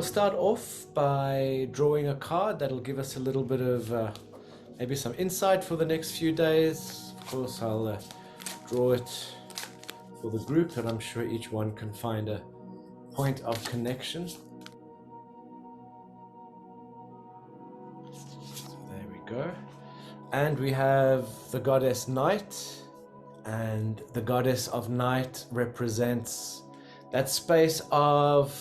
start off by drawing a card that'll give us a little bit of maybe some insight for the next few days. Of course, I'll draw it for the group, and I'm sure each one can find a point of connection. So there we go. And we have the goddess Night, and the goddess of Night represents that space of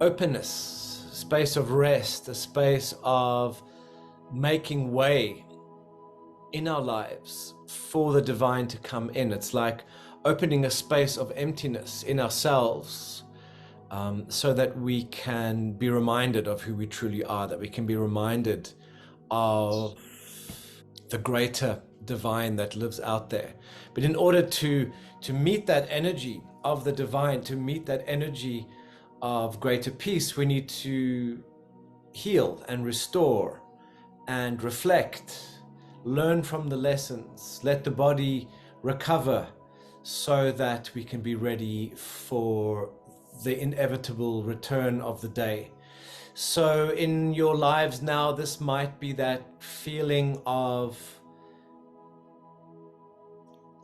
openness, space of rest, a space of making way in our lives for the divine to come in. It's like opening a space of emptiness in ourselves, so that we can be reminded of who we truly are, that we can be reminded of the greater divine that lives out there. But in order to meet that energy of the divine, to meet that energy of greater peace, we need to heal and restore and reflect, learn from the lessons, let the body recover so that we can be ready for the inevitable return of the day. So in your lives now, this might be that feeling of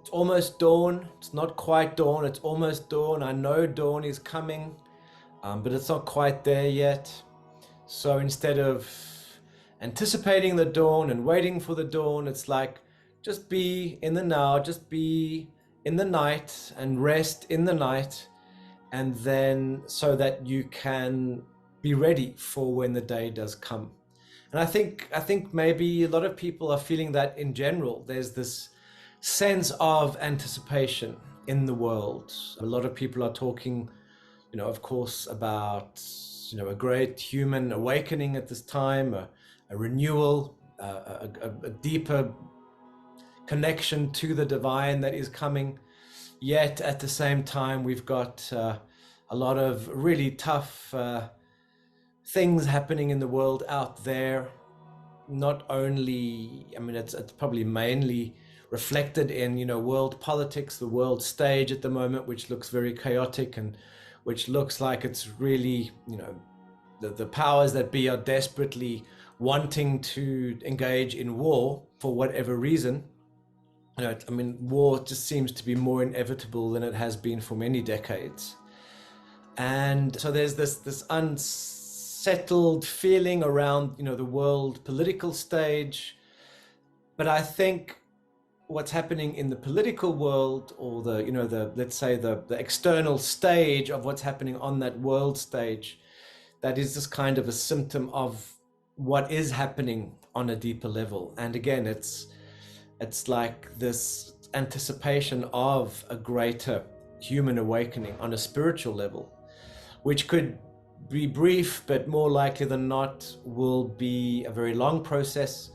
it's almost dawn. It's not quite dawn, it's almost dawn. I know dawn is coming, but it's not quite there yet. So instead of anticipating the dawn and waiting for the dawn, it's like just be in the now, just be in the night and rest in the night, and then so that you can be ready for when the day does come. And I think maybe a lot of people are feeling that in general. There's this sense of anticipation in the world. A lot of people are talking, of course, about, a great human awakening at this time, a renewal, a deeper connection to the divine that is coming. Yet at the same time, we've got a lot of really tough things happening in the world out there. Not only, it's probably mainly reflected in, world politics, the world stage at the moment, which looks very chaotic and which looks like it's really, the powers that be are desperately wanting to engage in war for whatever reason. War just seems to be more inevitable than it has been for many decades. And so there's this unsettled feeling around, the world political stage. But I think what's happening in the political world, or let's say the external stage of what's happening on that world stage, that is just kind of a symptom of what is happening on a deeper level. And again, it's like this anticipation of a greater human awakening on a spiritual level, which could be brief, but more likely than not will be a very long process,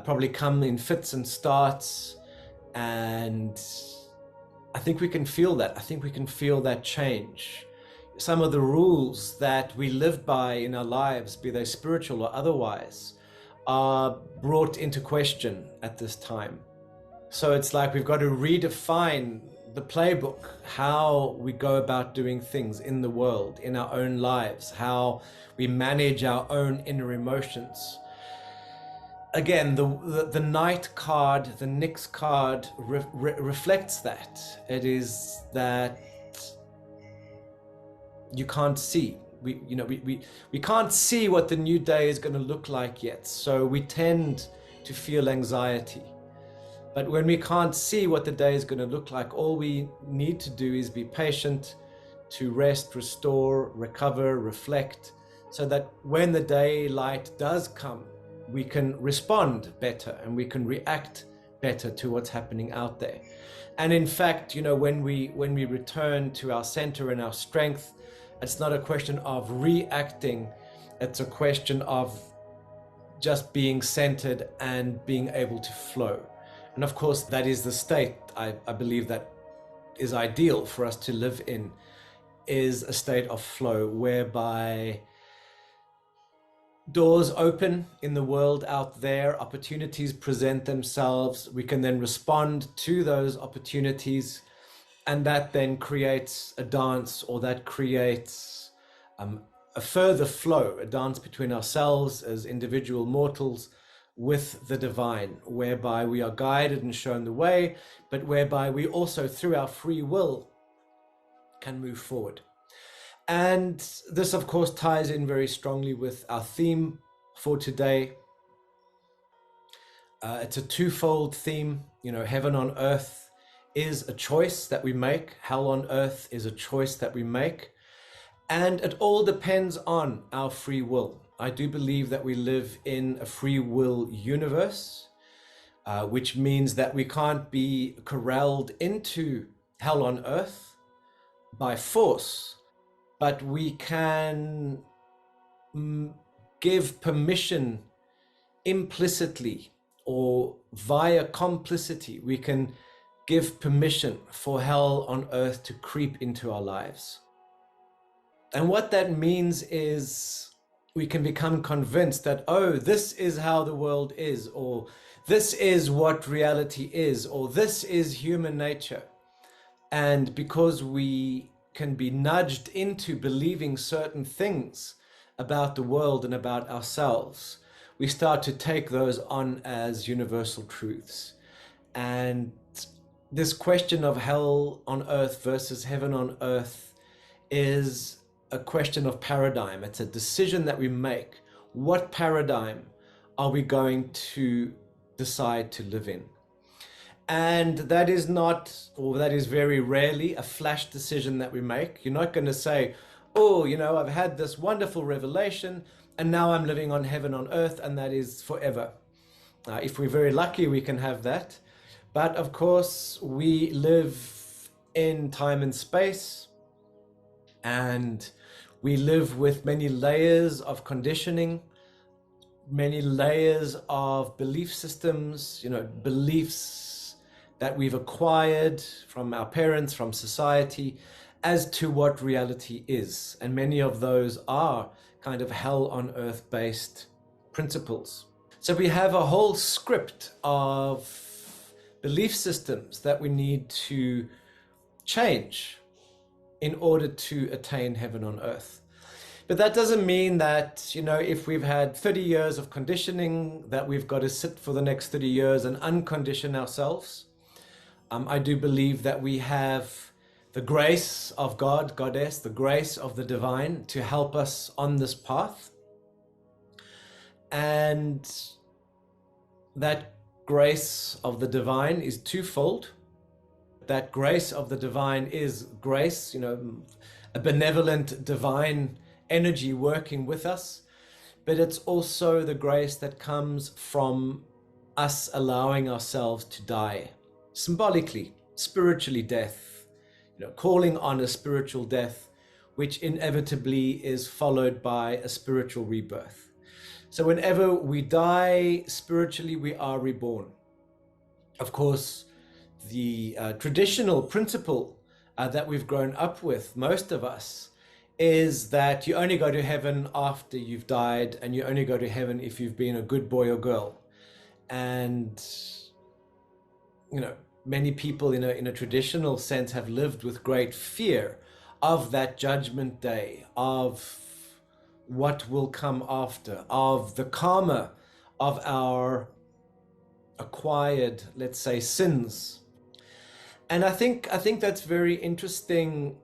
probably come in fits and starts. And I think we can feel that. I think we can feel that change. Some of the rules that we live by in our lives, be they spiritual or otherwise, are brought into question at this time. So it's like we've got to redefine the playbook, how we go about doing things in the world, in our own lives, how we manage our own inner emotions. Again, the Knight card, the Nyx card reflects that. It is that you can't see. We can't see what the new day is going to look like yet. So we tend to feel anxiety. But when we can't see what the day is going to look like, all we need to do is be patient, to rest, restore, recover, reflect, so that when the daylight does come, we can respond better and we can react better to what's happening out there. And in fact, when we return to our center and our strength, it's not a question of reacting, it's a question of just being centered and being able to flow. And of course, that is the state I believe that is ideal for us to live in, is a state of flow whereby doors open in the world out there, opportunities present themselves, we can then respond to those opportunities, and that then creates a dance, or that creates um, a further flow, a dance between ourselves as individual mortals with the divine, whereby we are guided and shown the way, but whereby we also, through our free will, can move forward. And this, of course, ties in very strongly with our theme for today. It's a twofold theme. Heaven on earth is a choice that we make. Hell on earth is a choice that we make. And it all depends on our free will. I do believe that we live in a free will universe, which means that we can't be corralled into hell on earth by force, but we can give permission implicitly or via complicity. We can give permission for hell on earth to creep into our lives. And what that means is we can become convinced that, oh, this is how the world is, or this is what reality is, or this is human nature. And because we can be nudged into believing certain things about the world and about ourselves, we start to take those on as universal truths. And this question of hell on earth versus heaven on earth is a question of paradigm. It's a decision that we make. What paradigm are we going to decide to live in? And that is not, or that is very rarely, a flash decision that we make. You're not going to say, oh, I've had this wonderful revelation and now I'm living on heaven on earth, and that is forever. If we're very lucky, we can have that. But of course, we live in time and space, and we live with many layers of conditioning, many layers of belief systems, beliefs that we've acquired from our parents, from society, as to what reality is. And many of those are kind of hell on earth based principles. So we have a whole script of belief systems that we need to change in order to attain heaven on earth. But that doesn't mean that, if we've had 30 years of conditioning, that we've got to sit for the next 30 years and uncondition ourselves. I do believe that we have the grace of God, Goddess, the grace of the divine to help us on this path. And that grace of the divine is twofold. That grace of the divine is grace, a benevolent divine energy working with us, but it's also the grace that comes from us allowing ourselves to die, symbolically, spiritually death, calling on a spiritual death, which inevitably is followed by a spiritual rebirth. So whenever we die spiritually, we are reborn. Of course, the traditional principle that we've grown up with, most of us, is that you only go to heaven after you've died, and you only go to heaven if you've been a good boy or girl. And, many people in a traditional sense have lived with great fear of that judgment day, of what will come after, of the karma of our acquired, let's say, sins. And I think that's very interesting.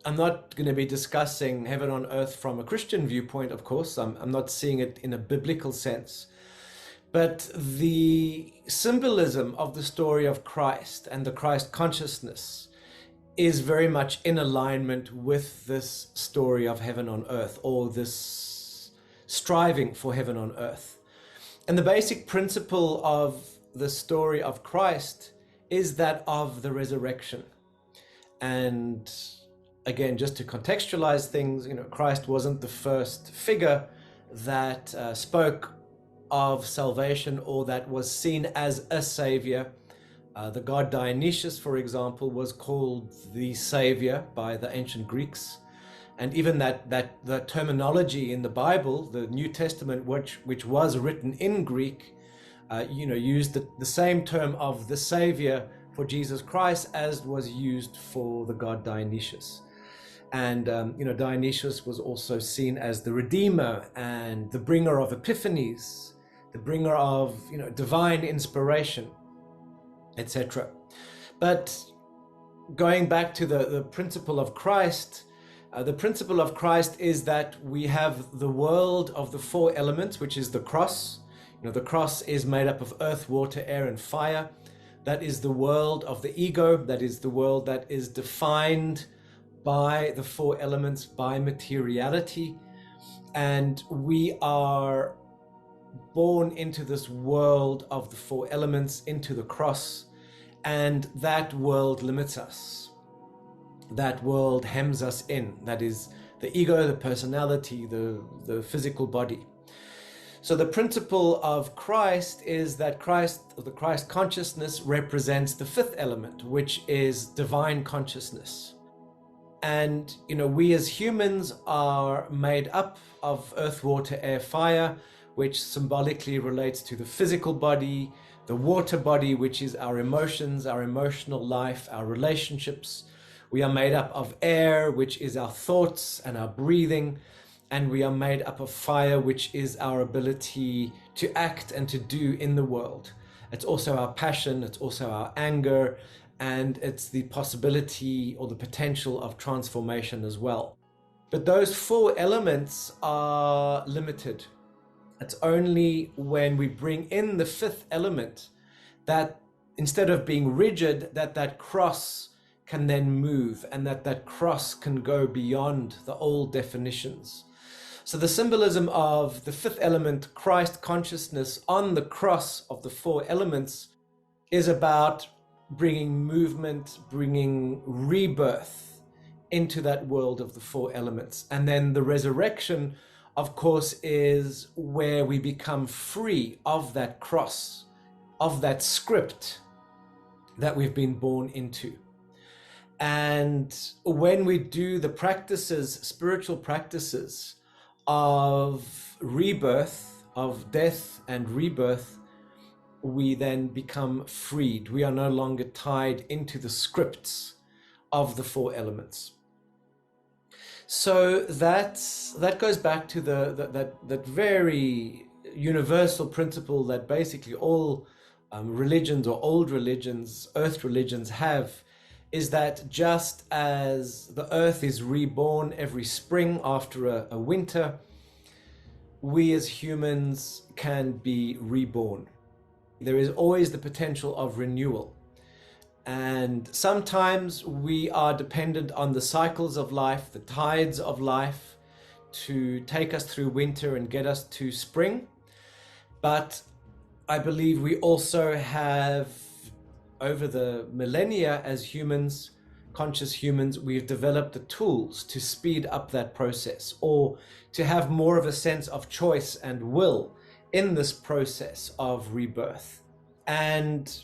I'm not going to be discussing heaven on earth from a Christian viewpoint, of course. I'm not seeing it in a biblical sense. But the symbolism of the story of Christ and the Christ consciousness is very much in alignment with this story of heaven on earth, or this striving for heaven on earth. And the basic principle of the story of Christ is that of the resurrection. And again, just to contextualize things, Christ wasn't the first figure that spoke of salvation, or that was seen as a savior. The god Dionysius, for example, was called the savior by the ancient Greeks. And even that the terminology in the Bible, the New Testament, which was written in Greek, used the same term of the savior for Jesus Christ as was used for the god Dionysius. And Dionysius was also seen as the redeemer and the bringer of epiphanies, the bringer of divine inspiration, etc. But going back to the principle of Christ, the principle of Christ is that we have the world of the four elements, which is the cross. The cross is made up of earth, water, air, and fire. That is the world of the ego. That is the world that is defined by the four elements, by materiality. And we are born into this world of the four elements, into the cross, and that world limits us. That world hems us in. That is the ego, the personality, the physical body. So the principle of Christ is that the Christ consciousness represents the fifth element, which is divine consciousness. And we as humans are made up of earth, water, air, fire, which symbolically relates to the physical body, the water body, which is our emotions, our emotional life, our relationships. We are made up of air, which is our thoughts and our breathing. And we are made up of fire, which is our ability to act and to do in the world. It's also our passion, it's also our anger, and it's the possibility or the potential of transformation as well. But those four elements are limited. It's only when we bring in the fifth element that instead of being rigid, that cross can then move, and that cross can go beyond the old definitions. So the symbolism of the fifth element, Christ consciousness on the cross of the four elements, is about bringing movement, bringing rebirth into that world of the four elements. And then the resurrection, of course, is where we become free of that cross, of that script that we've been born into. And when we do the practices, spiritual practices of rebirth, of death and rebirth, we then become freed. We are no longer tied into the scripts of the four elements. So that goes back to that very universal principle that basically all religions or old religions, earth religions have, is that just as the earth is reborn every spring after a winter, we as humans can be reborn. There is always the potential of renewal. And sometimes we are dependent on the cycles of life, the tides of life, to take us through winter and get us to spring. But I believe we also have, over the millennia as humans, conscious humans, we've developed the tools to speed up that process, or to have more of a sense of choice and will in this process of rebirth. And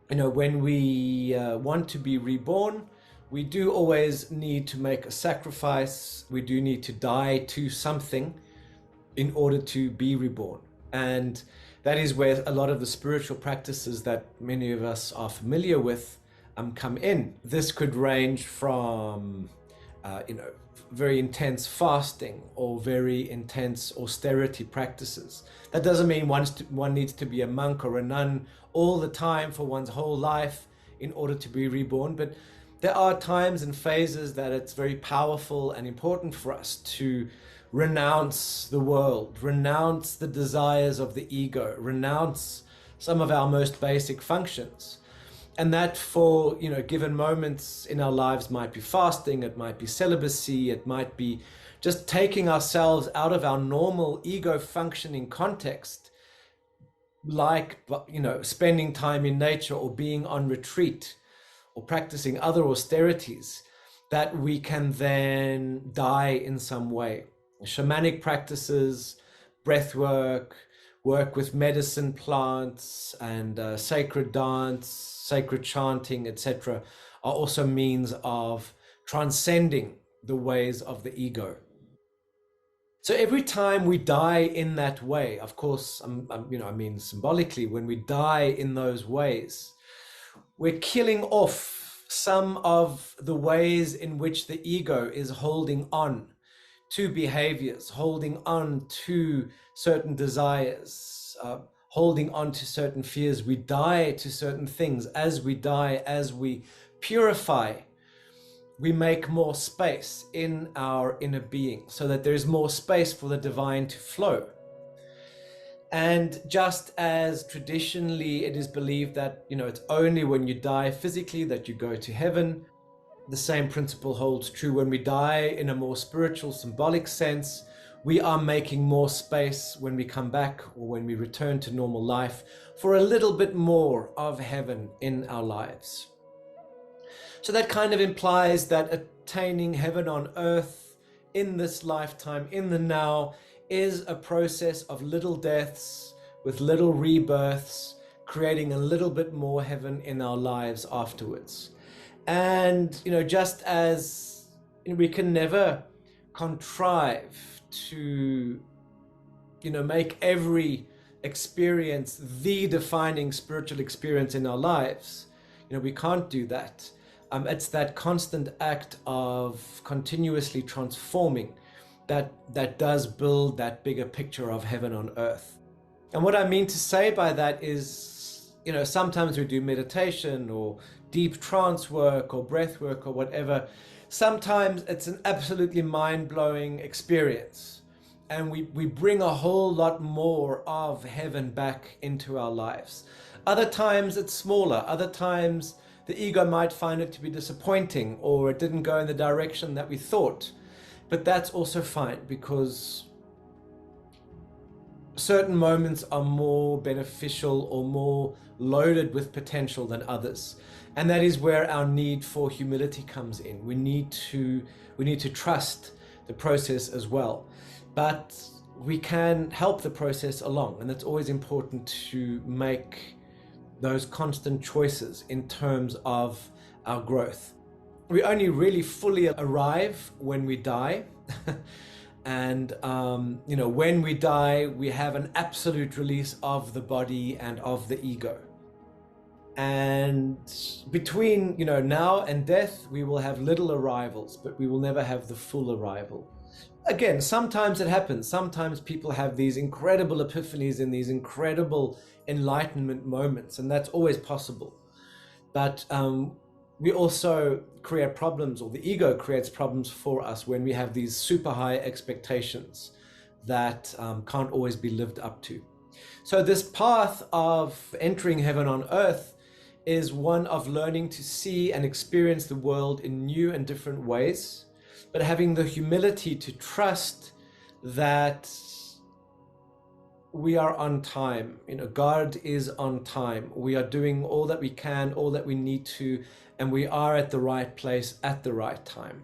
when we want to be reborn, we do always need to make a sacrifice. We do need to die to something in order to be reborn. And that is where a lot of the spiritual practices that many of us are familiar with come in. This could range from, very intense fasting or very intense austerity practices. That doesn't mean one needs to be a monk or a nun all the time for one's whole life in order to be reborn, but there are times and phases that it's very powerful and important for us to renounce the world, renounce the desires of the ego, renounce some of our most basic functions. And that for, given moments in our lives might be fasting, it might be celibacy, it might be just taking ourselves out of our normal ego functioning context, like, spending time in nature or being on retreat or practicing other austerities, that we can then die in some way. Shamanic practices, breath work with medicine plants and sacred dance, sacred chanting, etc., are also means of transcending the ways of the ego. So every time we die in that way, of course, symbolically, when we die in those ways, we're killing off some of the ways in which the ego is holding on to behaviors, holding on to certain desires, holding on to certain fears. We die to certain things. As we die, as we purify, we make more space in our inner being so that there's more space for the divine to flow. And just as traditionally it is believed that, it's only when you die physically that you go to heaven, the same principle holds true when we die in a more spiritual, symbolic sense. We are making more space when we come back or when we return to normal life for a little bit more of heaven in our lives. So that kind of implies that attaining heaven on earth in this lifetime, in the now, is a process of little deaths with little rebirths, creating a little bit more heaven in our lives afterwards. And, just as we can never contrive to, make every experience the defining spiritual experience in our lives, we can't do that. It's that constant act of continuously transforming that does build that bigger picture of heaven on earth. And what I mean to say by that is, sometimes we do meditation or deep trance work or breath work or whatever. Sometimes it's an absolutely mind-blowing experience. And we bring a whole lot more of heaven back into our lives. Other times it's smaller. Other times the ego might find it to be disappointing, or it didn't go in the direction that we thought. But that's also fine, because certain moments are more beneficial or more loaded with potential than others. And that is where our need for humility comes in. We need to trust the process as well. But we can help the process along, and it's always important to make those constant choices in terms of our growth. We only really fully arrive when we die. And, when we die, we have an absolute release of the body and of the ego. And between, now and death, we will have little arrivals, but we will never have the full arrival. Again, sometimes it happens. Sometimes people have these incredible epiphanies and these incredible enlightenment moments, and that's always possible. But we also create problems, or the ego creates problems for us when we have these super high expectations that can't always be lived up to. So this path of entering heaven on earth is one of learning to see and experience the world in new and different ways, but having the humility to trust that we are on time. God is on time. We are doing all that we can, all that we need to, and we are at the right place at the right time.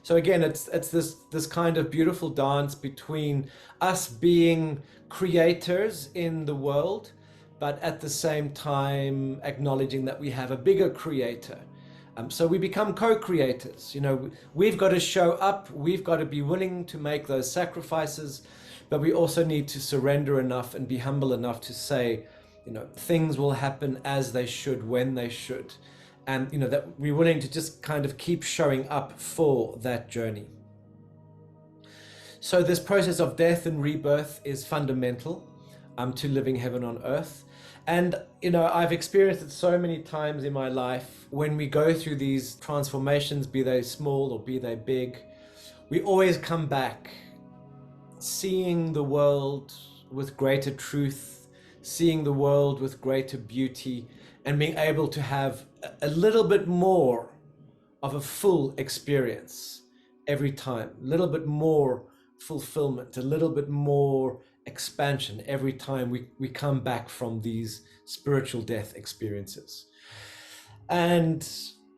So again, it's this kind of beautiful dance between us being creators in the world, but at the same time acknowledging that we have a bigger creator. So we become co-creators. We've got to show up. We've got to be willing to make those sacrifices, but we also need to surrender enough and be humble enough to say, things will happen as they should, when they should. And, that we're willing to just kind of keep showing up for that journey. So this process of death and rebirth is fundamental to living heaven on earth. And, I've experienced it so many times in my life. When we go through these transformations, be they small or be they big, we always come back seeing the world with greater truth, seeing the world with greater beauty, and being able to have a little bit more of a full experience every time, a little bit more fulfillment, a little bit more expansion every time we come back from these spiritual death experiences. And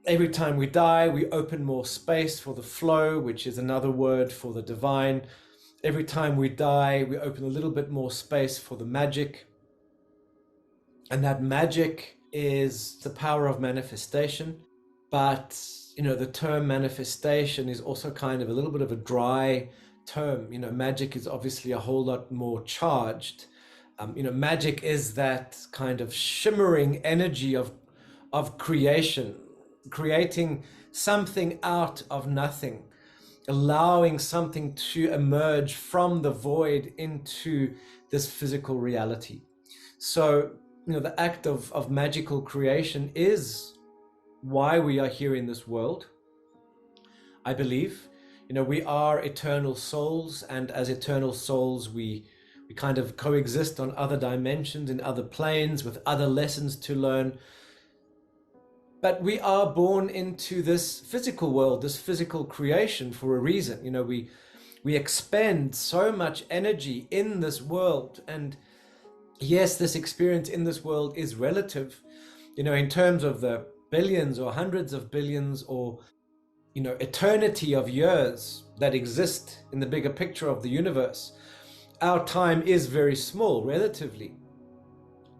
every time we die, we open more space for the flow, which is another word for the divine. Every time we die, we open a little bit more space for the magic. And that magic is the power of manifestation. But, the term manifestation is also kind of a little bit of a dry term. Magic is obviously a whole lot more charged. Magic is that kind of shimmering energy of creation creating something out of nothing, allowing something to emerge from the void into this physical reality. So, the act of magical creation is why we are here in this world, I believe. We are eternal souls, and as eternal souls, we kind of coexist on other dimensions, in other planes, with other lessons to learn. But we are born into this physical world, this physical creation, for a reason. We expend so much energy in this world, and yes, this experience in this world is relative, in terms of the billions or hundreds of billions or eternity of years that exist in the bigger picture of the universe. Our time is very small relatively,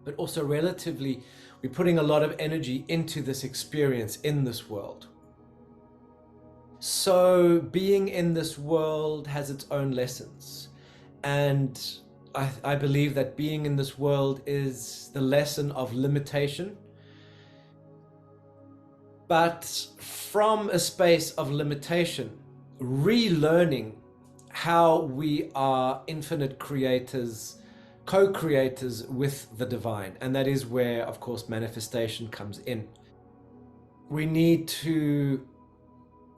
but also relatively we're putting a lot of energy into this experience in this world. So being in this world has its own lessons, and I believe that being in this world is the lesson of limitation, but from a space of limitation, relearning how we are infinite creators, co-creators with the divine. And that is where, of course, manifestation comes in. We need to,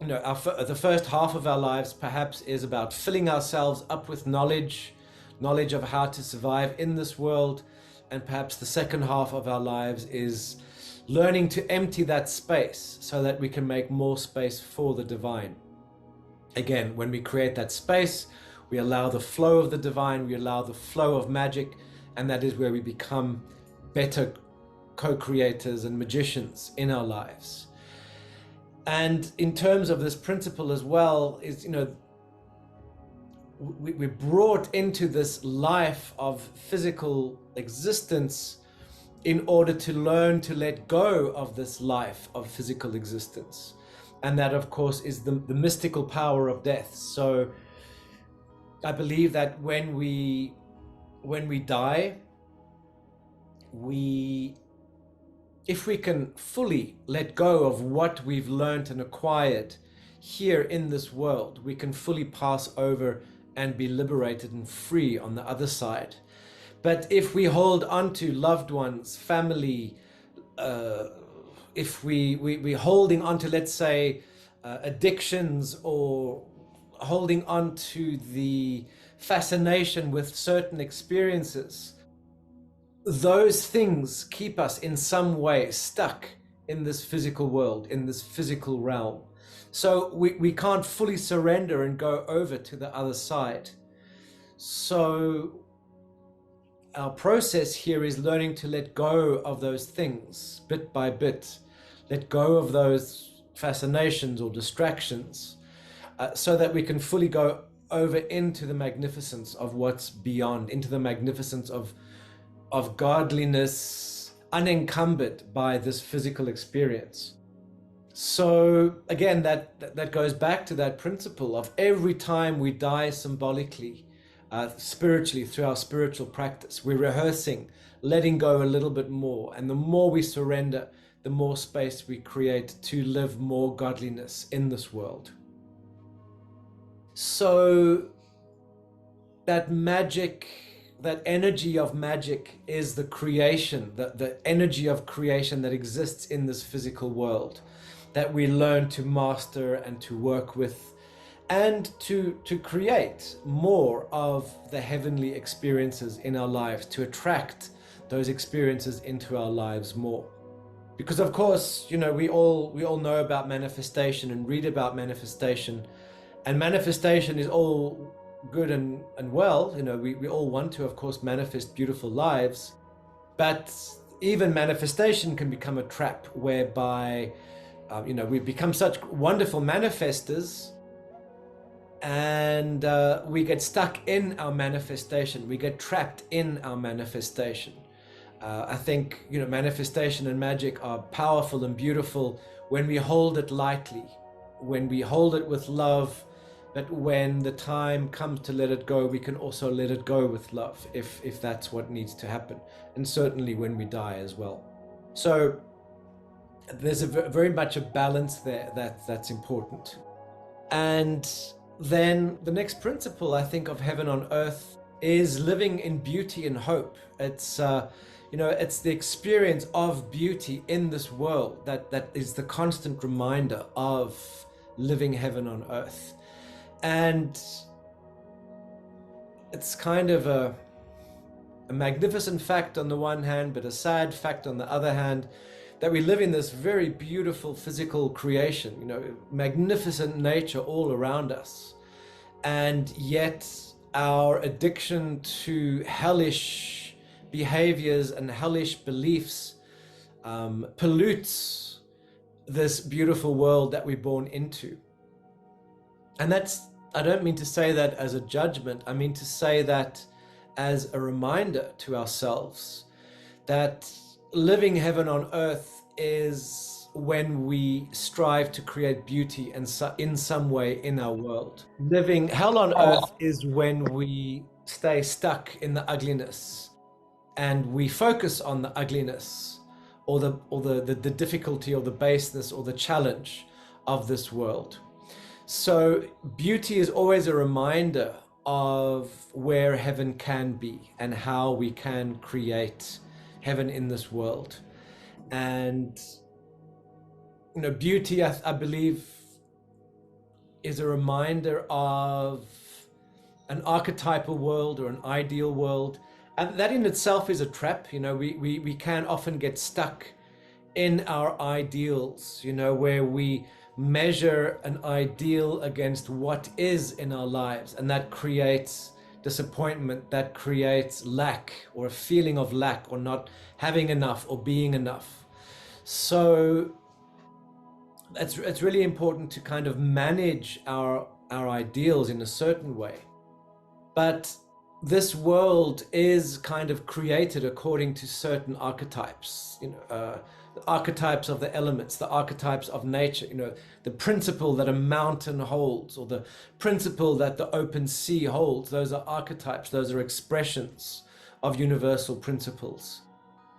the first half of our lives perhaps is about filling ourselves up with knowledge of how to survive in this world. And perhaps the second half of our lives is learning to empty that space so that we can make more space for the divine. Again, when we create that space, we allow the flow of the divine, we allow the flow of magic, and that is where we become better co-creators and magicians in our lives. And in terms of this principle as well, is, we're brought into this life of physical existence in order to learn to let go of this life of physical existence. And that, of course, is the mystical power of death. So I believe that when we die, if we can fully let go of what we've learned and acquired here in this world, we can fully pass over and be liberated and free on the other side. But if we hold on to loved ones, family, if we're holding on to, let's say, addictions, or holding on to the fascination with certain experiences, those things keep us in some way stuck in this physical world, in this physical realm. So we can't fully surrender and go over to the other side. So our process here is learning to let go of those things bit by bit, let go of those fascinations or distractions, so that we can fully go over into the magnificence of what's beyond, into the magnificence of godliness, unencumbered by this physical experience. So again, that goes back to that principle of every time we die symbolically, spiritually, through our spiritual practice, we're rehearsing, letting go a little bit more. And the more we surrender, the more space we create to live more godliness in this world. So that magic, that energy of magic, is the creation, the energy of creation that exists in this physical world, that we learn to master and to work with, and to create more of the heavenly experiences in our lives, to attract those experiences into our lives more. Because of course, we all know about manifestation and read about manifestation, and manifestation is all good and well. We all want to, of course, manifest beautiful lives, but even manifestation can become a trap whereby we become such wonderful manifestors, and we get stuck in our manifestation. We get trapped in our manifestation. I think manifestation and magic are powerful and beautiful when we hold it lightly, when we hold it with love. But when the time comes to let it go, we can also let it go with love, if that's what needs to happen. And certainly when we die as well. So there's very much a balance there that's important. And then the next principle, I think, of heaven on earth is living in beauty and hope. It's it's the experience of beauty in this world that is the constant reminder of living heaven on earth. And it's kind of a magnificent fact on the one hand, but a sad fact on the other hand, that we live in this very beautiful physical creation, magnificent nature all around us. And yet our addiction to hellish behaviors and hellish beliefs pollutes this beautiful world that we're born into. And I don't mean to say that as a judgment. I mean to say that as a reminder to ourselves that living heaven on earth is when we strive to create beauty and in some way in our world. Living hell on earth is when we stay stuck in the ugliness and we focus on the ugliness or the difficulty or the baseness or the challenge of this world. So beauty is always a reminder of where heaven can be and how we can create heaven in this world. And beauty, I believe, is a reminder of an archetypal world or an ideal world, and that in itself is a trap. We can often get stuck in our ideals, where we measure an ideal against what is in our lives, and that creates disappointment, that creates lack or a feeling of lack or not having enough or being enough. So it's really important to kind of manage our ideals in a certain way. But this world is kind of created according to certain archetypes, the archetypes of the elements, the archetypes of nature, the principle that a mountain holds or the principle that the open sea holds. Those are archetypes, those are expressions of universal principles.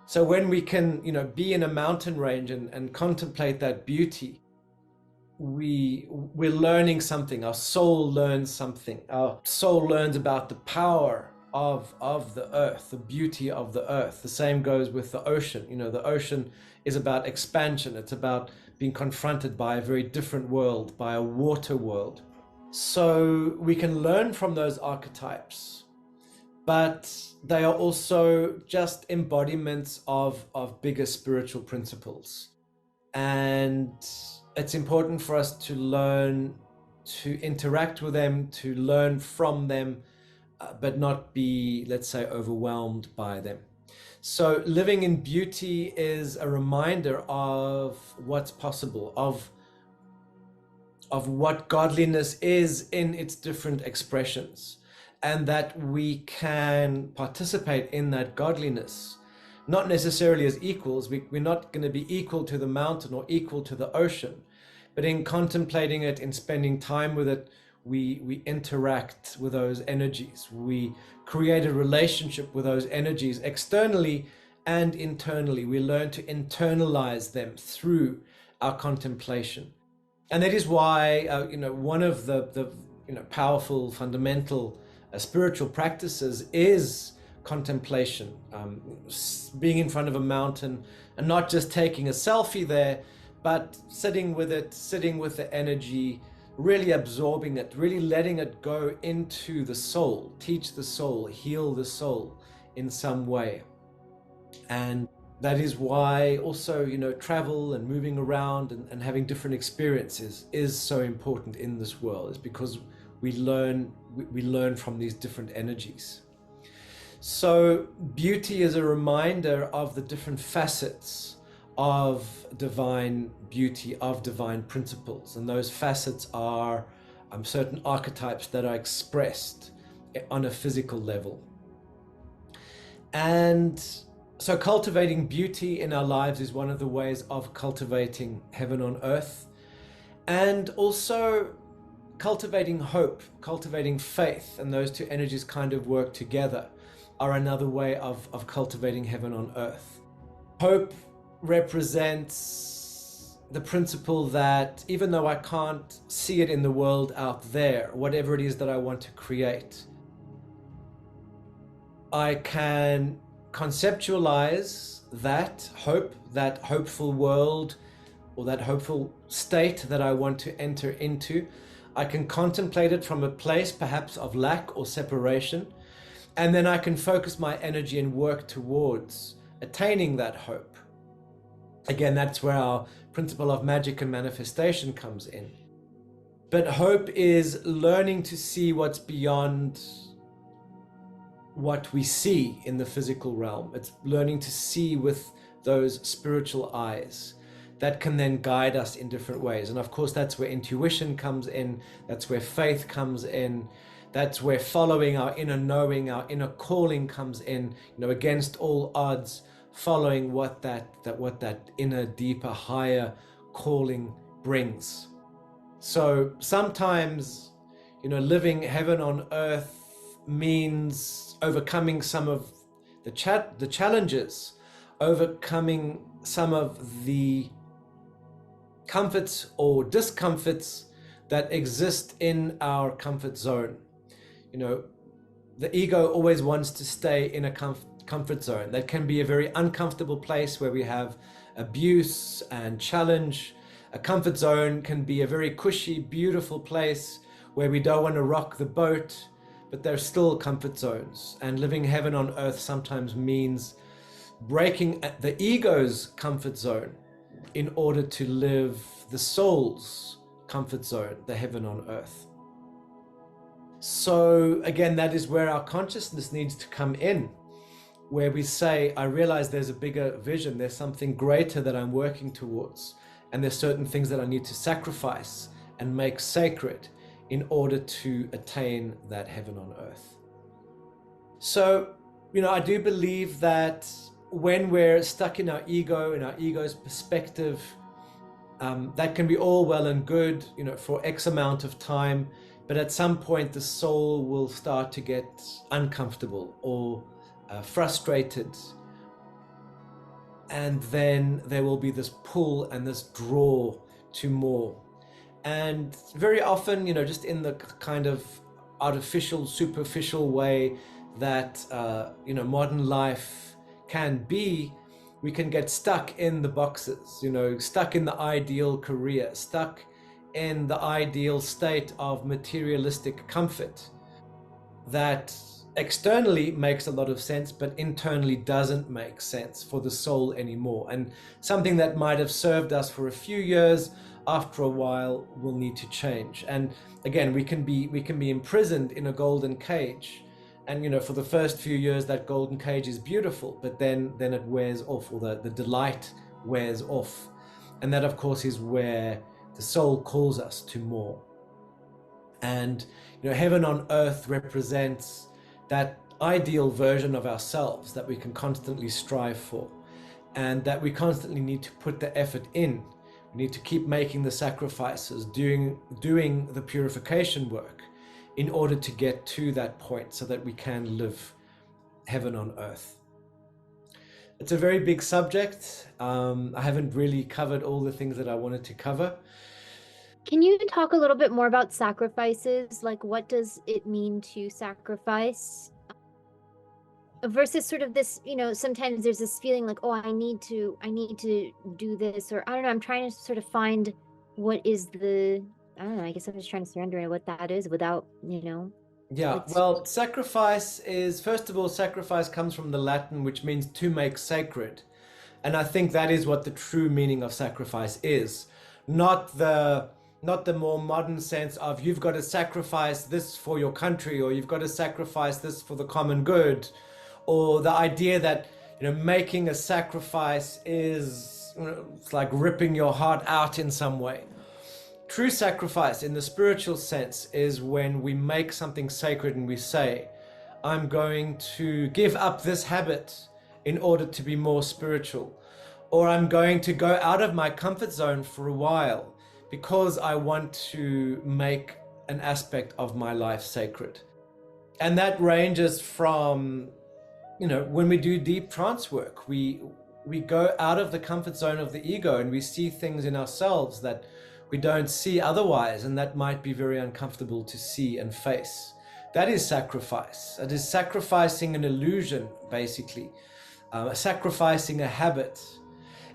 So when we can, be in a mountain range and contemplate that beauty, we're learning something. Our soul learns something. Our soul learns about the power of the earth, the beauty of the earth. The same goes with the ocean. The ocean is about expansion. It's about being confronted by a very different world, by a water world. So we can learn from those archetypes, but they are also just embodiments of bigger spiritual principles. And it's important for us to learn to interact with them, to learn from them, but not be, let's say, overwhelmed by them. So living in beauty is a reminder of what's possible, of what godliness is in its different expressions, and that we can participate in that godliness, not necessarily as equals. We're not going to be equal to the mountain or equal to the ocean, but in contemplating it, in spending time with it, we interact with those energies. We create a relationship with those energies externally and internally. We learn to internalize them through our contemplation. And that is why, one of the powerful, fundamental spiritual practices is contemplation, being in front of a mountain and not just taking a selfie there, but sitting with it, sitting with the energy, really absorbing it, really letting it go into the soul, teach the soul, heal the soul in some way. And that is why also, travel and moving around and having different experiences is so important in this world. It's because we learn from these different energies. So beauty is a reminder of the different facets of divine beauty, of divine principles. And those facets are certain archetypes that are expressed on a physical level. And so cultivating beauty in our lives is one of the ways of cultivating heaven on earth. And also cultivating hope, cultivating faith, and those two energies kind of work together, are another way of cultivating heaven on earth. Hope represents the principle that even though I can't see it in the world out there, whatever it is that I want to create, I can conceptualize that hope, that hopeful world, or that hopeful state that I want to enter into. I can contemplate it from a place perhaps of lack or separation, and then I can focus my energy and work towards attaining that hope. Again, that's where our principle of magic and manifestation comes in. But hope is learning to see what's beyond what we see in the physical realm. It's learning to see with those spiritual eyes that can then guide us in different ways. And of course, that's where intuition comes in, that's where faith comes in, that's where following our inner knowing, our inner calling comes in, against all odds, following what that inner, deeper, higher calling brings. So sometimes, living heaven on earth means overcoming some of the challenges, overcoming some of the comforts or discomforts that exist in our comfort zone. The ego always wants to stay in a comfort zone. That can be a very uncomfortable place where we have abuse and challenge. A comfort zone can be a very cushy, beautiful place where we don't want to rock the boat, but they're still comfort zones. And living heaven on earth sometimes means breaking the ego's comfort zone in order to live the soul's comfort zone, the heaven on earth. So again, that is where our consciousness needs to come in, where we say, I realize there's a bigger vision, there's something greater that I'm working towards, and there's certain things that I need to sacrifice and make sacred in order to attain that heaven on earth. So, I do believe that when we're stuck in our ego, in our ego's perspective, that can be all well and good, for X amount of time, but at some point the soul will start to get uncomfortable or frustrated, and then there will be this pull and this draw to more. And very often, just in the kind of artificial, superficial way that modern life can be, we can get stuck in the boxes, stuck in the ideal career, stuck in the ideal state of materialistic comfort that externally makes a lot of sense, but internally doesn't make sense for the soul anymore. And something that might have served us for a few years, after a while will need to change. And again, we can be imprisoned in a golden cage. And for the first few years, that golden cage is beautiful, but then it wears off, or the delight wears off. And that, of course, is where the soul calls us to more. And heaven on earth represents that ideal version of ourselves that we can constantly strive for, and that we constantly need to put the effort in. We need to keep making the sacrifices, doing the purification work in order to get to that point so that we can live heaven on earth. It's a very big subject. I haven't really covered all the things that I wanted to cover. Can you talk a little bit more about sacrifices? Like, what does it mean to sacrifice? Versus sort of this, sometimes there's this feeling like, oh, I need to do this, or I don't know, I'm trying to sort of find what is I don't know, I guess I'm just trying to surrender what that is without, Yeah, well, sacrifice is, first of all, sacrifice comes from the Latin, which means to make sacred. And I think that is what the true meaning of sacrifice is. Not the more modern sense of you've got to sacrifice this for your country, or you've got to sacrifice this for the common good, or the idea that making a sacrifice is it's like ripping your heart out in some way. True sacrifice in the spiritual sense is when we make something sacred and we say, I'm going to give up this habit in order to be more spiritual, or I'm going to go out of my comfort zone for a while because I want to make an aspect of my life sacred. And that ranges from, when we do deep trance work, we we go out of the comfort zone of the ego and we see things in ourselves that we don't see otherwise, and that might be very uncomfortable to see and face. That is sacrifice. It is sacrificing an illusion, basically, sacrificing a habit.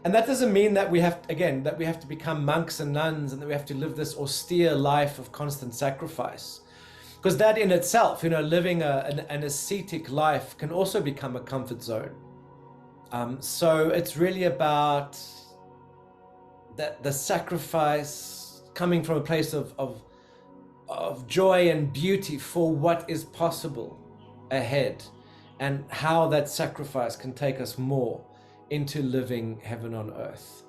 And that doesn't mean that we have, again, that we have to become monks and nuns and that we have to live this austere life of constant sacrifice. Because that in itself, living an ascetic life can also become a comfort zone. So it's really about that the sacrifice coming from a place of joy and beauty for what is possible ahead, and how that sacrifice can take us more into living heaven on earth.